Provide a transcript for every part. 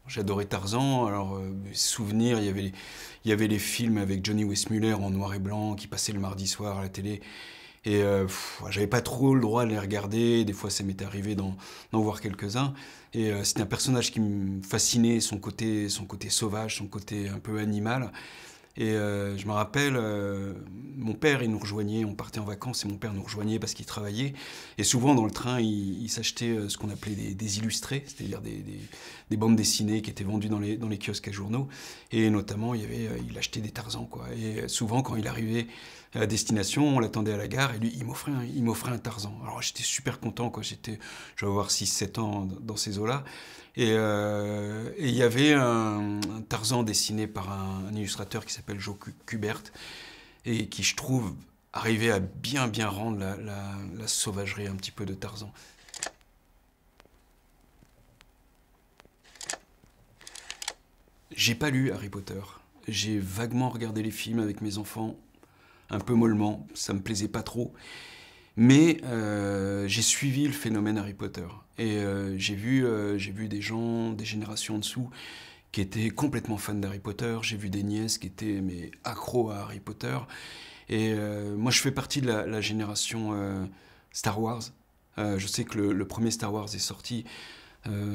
J'adorais Tarzan, alors mes souvenirs, il y avait les films avec Johnny Weissmuller en noir et blanc qui passaient le mardi soir à la télé. Et j'avais pas trop le droit de les regarder, des fois ça m'était arrivé d'en voir quelques-uns. Et c'était un personnage qui me fascinait, son côté sauvage, son côté un peu animal. Et je me rappelle, mon père, il nous rejoignait, on partait en vacances et mon père nous rejoignait parce qu'il travaillait. Et souvent dans le train, il s'achetait ce qu'on appelait des illustrés, c'est-à-dire des bandes dessinées qui étaient vendues dans les kiosques à journaux. Et notamment, il achetait des Tarzans, quoi. Et souvent, quand il arrivait à destination, on l'attendait à la gare et lui, il m'offrait un Tarzan. Alors j'étais super content, quoi. Je vais avoir 6-7 ans dans ces eaux-là. Et il y avait un Tarzan dessiné par un illustrateur qui s'appelle Joe Kubert et qui, je trouve, arrivait à bien rendre la sauvagerie un petit peu de Tarzan. J'ai pas lu Harry Potter. J'ai vaguement regardé les films avec mes enfants, un peu mollement, ça me plaisait pas trop. Mais j'ai suivi le phénomène Harry Potter. Et j'ai vu des gens, des générations en dessous, qui étaient complètement fans d'Harry Potter. J'ai vu des nièces qui étaient accros à Harry Potter. Et moi, je fais partie de la génération Star Wars. Je sais que le premier Star Wars est sorti,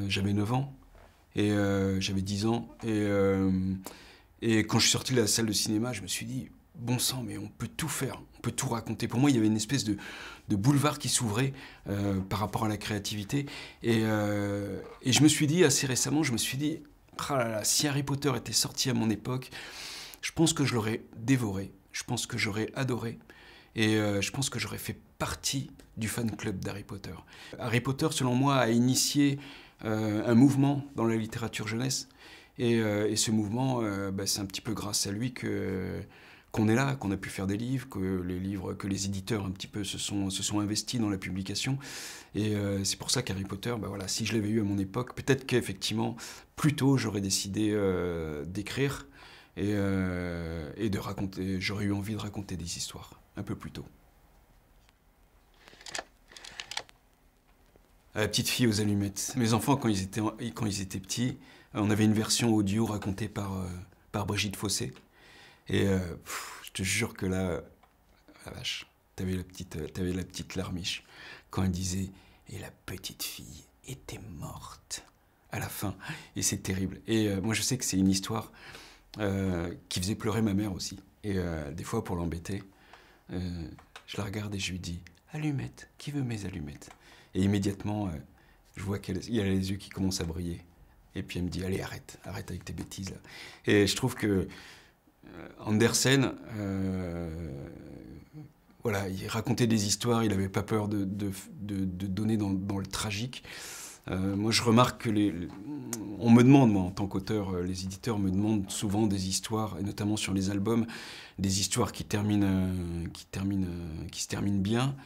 j'avais 9 ans. Et j'avais 10 ans. Et quand je suis sorti de la salle de cinéma, je me suis dit, bon sang, mais on peut tout faire, on peut tout raconter. Pour moi, il y avait une espèce de boulevard qui s'ouvrait par rapport à la créativité. Et je me suis dit, assez récemment, ah là là, si Harry Potter était sorti à mon époque, je pense que je l'aurais dévoré, je pense que j'aurais adoré. Et je pense que j'aurais fait partie du fan club d'Harry Potter. Harry Potter, selon moi, a initié un mouvement dans la littérature jeunesse. Et ce mouvement, c'est un petit peu grâce à lui qu'on est là, qu'on a pu faire des livres, que les éditeurs un petit peu se sont investis dans la publication. Et c'est pour ça qu'Harry Potter, voilà, si je l'avais eu à mon époque, peut-être qu'effectivement, plus tôt, j'aurais décidé d'écrire et de raconter. J'aurais eu envie de raconter des histoires, un peu plus tôt. La petite fille aux allumettes. Mes enfants, quand ils étaient petits, on avait une version audio racontée par Brigitte Fossé. Et je te jure que là, la vache, t'avais la petite larmiche quand elle disait « Et la petite fille était morte » à la fin. Et c'est terrible. Et moi, je sais que c'est une histoire qui faisait pleurer ma mère aussi. Et des fois, pour l'embêter, je la regarde et je lui dis « Allumette, qui veut mes allumettes ?» Et immédiatement, je vois qu'elle a les yeux qui commencent à briller. Et puis elle me dit, allez, arrête avec tes bêtises là. Et je trouve que Andersen, voilà, il racontait des histoires, il n'avait pas peur de donner dans le tragique. Moi, je remarque que on me demande, moi, en tant qu'auteur, les éditeurs me demandent souvent des histoires, et notamment sur les albums, des histoires qui se terminent bien.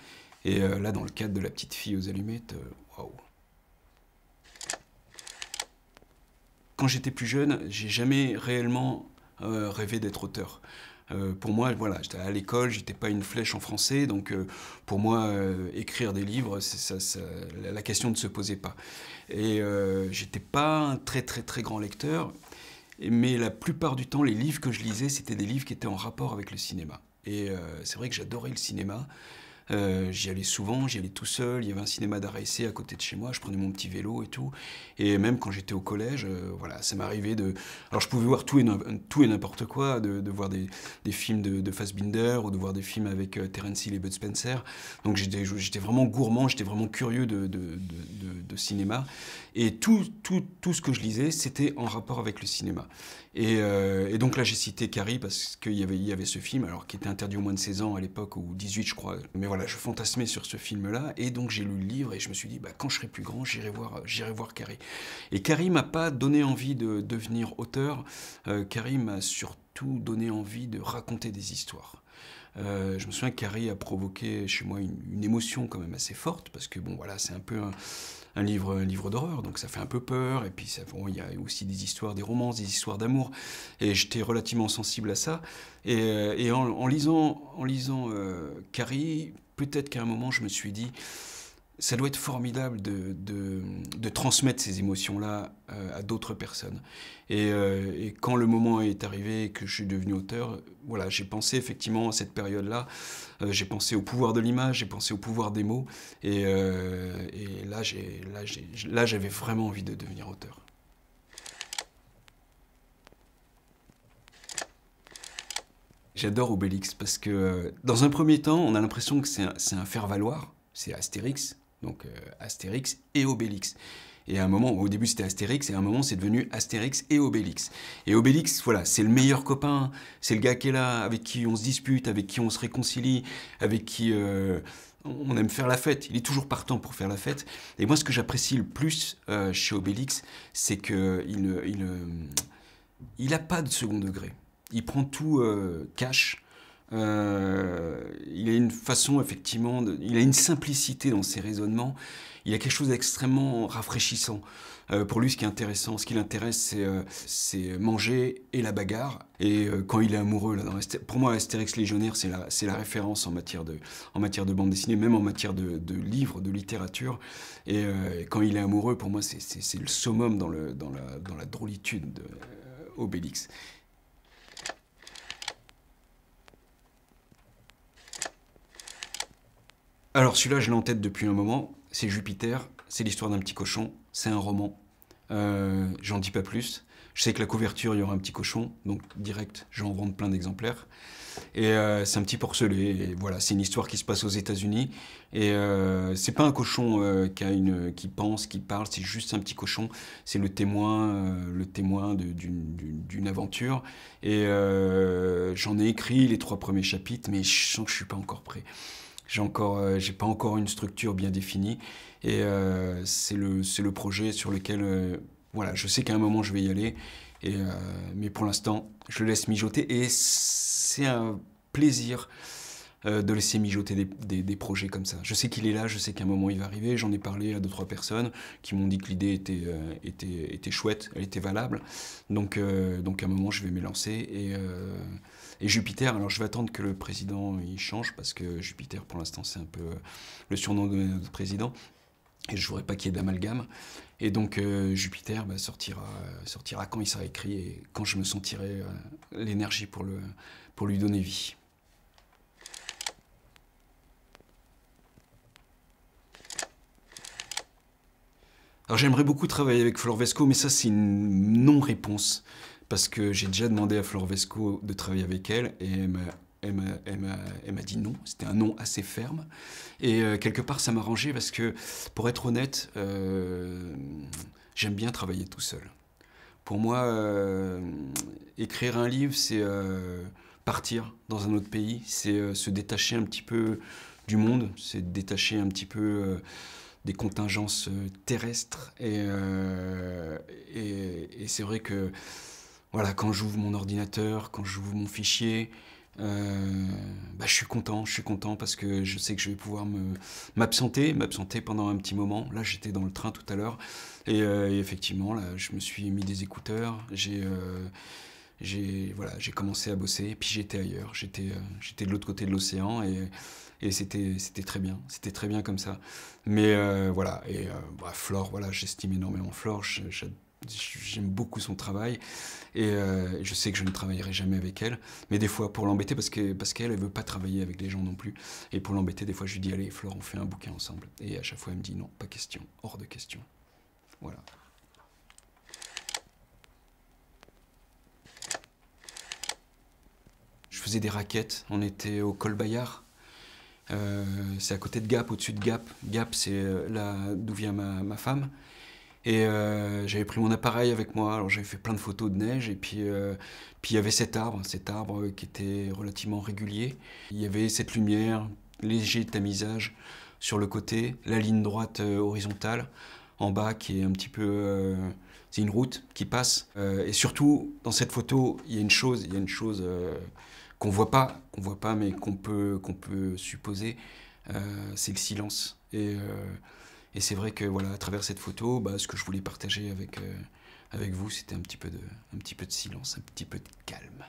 Et là, dans le cadre de La petite fille aux allumettes, waouh. Quand j'étais plus jeune, j'ai jamais réellement rêvé d'être auteur. Pour moi, voilà, j'étais à l'école, j'étais pas une flèche en français, donc pour moi, écrire des livres, la question ne se posait pas. Et j'étais pas un très grand lecteur, mais la plupart du temps, les livres que je lisais, c'était des livres qui étaient en rapport avec le cinéma. Et c'est vrai que j'adorais le cinéma. J'y allais souvent, j'y allais tout seul, il y avait un cinéma d'art essai à côté de chez moi, je prenais mon petit vélo et tout. Et même quand j'étais au collège, voilà, ça m'arrivait de... Alors je pouvais voir tout et n'importe quoi, de voir des films de Fassbinder ou de voir des films avec Terence Hill et Bud Spencer. Donc j'étais vraiment gourmand, j'étais vraiment curieux de cinéma. Et tout ce que je lisais, c'était en rapport avec le cinéma. Et donc là, j'ai cité Carrie parce qu'il y avait ce film, alors qui était interdit aux moins de 16 ans à l'époque, ou 18 je crois. Mais voilà, voilà, je fantasmais sur ce film-là, et donc j'ai lu le livre, et je me suis dit, bah, quand je serai plus grand, j'irai voir Carrie. Et Carrie m'a pas donné envie de devenir auteur, Carrie m'a surtout donné envie de raconter des histoires. Je me souviens que Carrie a provoqué chez moi une émotion quand même assez forte, parce que bon, voilà, c'est un peu un livre d'horreur, donc ça fait un peu peur, et puis bon, il y a aussi des histoires, des romances, des histoires d'amour, et j'étais relativement sensible à ça. Et en lisant Carrie, peut-être qu'à un moment je me suis dit, ça doit être formidable de transmettre ces émotions-là à d'autres personnes. Et quand le moment est arrivé et que je suis devenu auteur, voilà, j'ai pensé effectivement à cette période-là, j'ai pensé au pouvoir de l'image, j'ai pensé au pouvoir des mots, et là, j'avais vraiment envie de devenir auteur. J'adore Obélix parce que dans un premier temps, on a l'impression que c'est un faire-valoir, c'est Astérix, donc Astérix et Obélix. Et à un moment, au début c'était Astérix, et à un moment c'est devenu Astérix et Obélix. Et Obélix, voilà, c'est le meilleur copain, c'est le gars qui est là, avec qui on se dispute, avec qui on se réconcilie, avec qui on aime faire la fête. Il est toujours partant pour faire la fête. Et moi, ce que j'apprécie le plus chez Obélix, c'est qu'il n'a pas de second degré. Il prend tout cash. Il a une façon, effectivement, il a une simplicité dans ses raisonnements. Il a quelque chose d'extrêmement rafraîchissant. Pour lui, ce qui est intéressant, ce qui l'intéresse, c'est manger et la bagarre. Et quand il est amoureux, là, pour moi, Astérix Légionnaire, c'est la référence en matière de bande dessinée, même en matière de livres, de littérature. Et quand il est amoureux, pour moi, c'est le summum dans la drôlitude d'Obélix. Alors celui-là, je l'ai en tête depuis un moment, c'est Jupiter, c'est l'histoire d'un petit cochon, c'est un roman, j'en dis pas plus. Je sais que la couverture, il y aura un petit cochon, donc direct, j'en vends plein d'exemplaires. Et c'est un petit porcelet, et voilà, c'est une histoire qui se passe aux États-Unis. Et c'est pas un cochon qui pense, qui parle, c'est juste un petit cochon. C'est le témoin d'une aventure. Et j'en ai écrit les 3 premiers chapitres, mais je sens que je suis pas encore prêt. J'ai pas encore une structure bien définie, et c'est le projet sur lequel, voilà, je sais qu'à un moment je vais y aller, mais pour l'instant, je le laisse mijoter, et c'est un plaisir de laisser mijoter des projets comme ça. Je sais qu'il est là, je sais qu'à un moment il va arriver, j'en ai parlé à 2-3 personnes qui m'ont dit que l'idée était chouette, elle était valable, donc à un moment je vais m'élancer, et Jupiter, alors je vais attendre que le président il change, parce que Jupiter pour l'instant c'est un peu le surnom de notre président, et je ne voudrais pas qu'il y ait d'amalgame. Et donc Jupiter sortira quand il sera écrit, et quand je me sentirai l'énergie pour lui donner vie. Alors j'aimerais beaucoup travailler avec Flor Vesco, mais ça c'est une non-réponse, parce que j'ai déjà demandé à Flor Vesco de travailler avec elle, et elle m'a dit non. C'était un non assez ferme, et quelque part ça m'a arrangé, parce que pour être honnête, j'aime bien travailler tout seul. Pour moi, écrire un livre, c'est partir dans un autre pays, c'est se détacher un petit peu du monde, c'est détacher un petit peu des contingences terrestres, et c'est vrai que voilà, quand j'ouvre mon ordinateur, quand j'ouvre mon fichier, je suis content parce que je sais que je vais pouvoir m'absenter pendant un petit moment. Là, j'étais dans le train tout à l'heure, et effectivement, là, je me suis mis des écouteurs, j'ai commencé à bosser, et puis j'étais ailleurs, j'étais de l'autre côté de l'océan, et c'était très bien comme ça. Mais voilà, et Flore, voilà, j'estime énormément Flore, j'aime beaucoup son travail, et je sais que je ne travaillerai jamais avec elle, mais des fois pour l'embêter, parce qu'elle veut pas travailler avec les gens non plus, et pour l'embêter, des fois je lui dis allez Flore, on fait un bouquin ensemble, et à chaque fois elle me dit non, pas question, hors de question. Voilà. Je faisais des raquettes, on était au Col Bayard. C'est à côté de Gap, au-dessus de Gap. Gap, c'est là d'où vient ma femme. Et j'avais pris mon appareil avec moi, alors j'avais fait plein de photos de neige, et puis il y avait cet arbre qui était relativement régulier. Il y avait cette lumière, léger tamisage sur le côté, la ligne droite horizontale en bas qui est un petit peu... c'est une route qui passe. Et surtout, dans cette photo, il y a une chose qu'on voit pas, mais qu'on peut supposer, c'est le silence. Et c'est vrai que voilà, à travers cette photo, ce que je voulais partager avec vous, c'était un petit peu de silence, un petit peu de calme.